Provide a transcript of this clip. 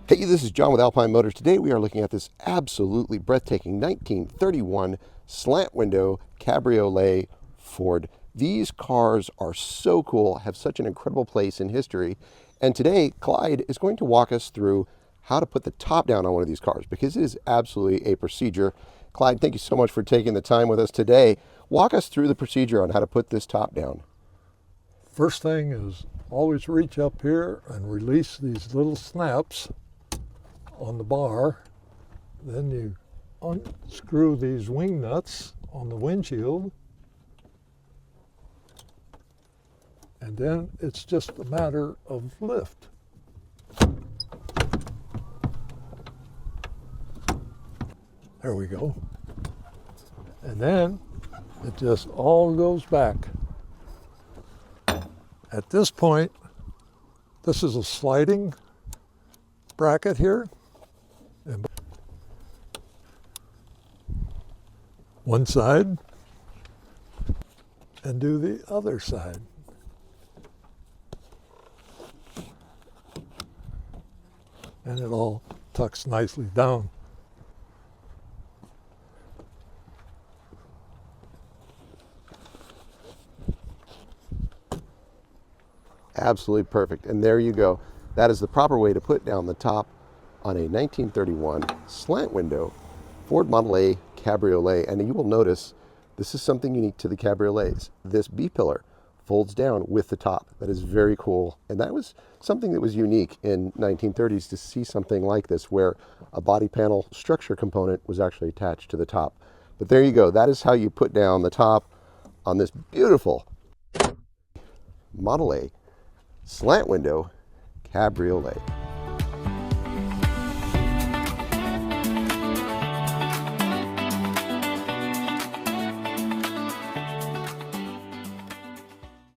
Hey, this is John with Alpine Motors. Today we are looking at this absolutely breathtaking 1931 slant window cabriolet Ford. These cars are so cool, have such an incredible place in history. And today Clyde is going to walk us through how to put the top down on one of these cars because it is absolutely a procedure. Clyde, thank you so much for taking the time with us today. Walk us through the procedure on how to put this top down. First thing is always reach up here and release these little snaps on the bar. Then you unscrew these wing nuts on the windshield. And then it's just a matter of lift. There we go. And then it just all goes back. At this point, this is a sliding bracket here. And one side and do the other side. And it all tucks nicely down. Absolutely perfect. And there you go. That is the proper way to put down the top on a 1931 slant window Ford Model A Cabriolet. And you will notice this is something unique to the cabriolets. This B-pillar folds down with the top. That is very cool. And that was something that was unique in 1930s to see something like this where a body panel structure component was actually attached to the top. But there you go. That is how you put down the top on this beautiful Model A slant window cabriolet.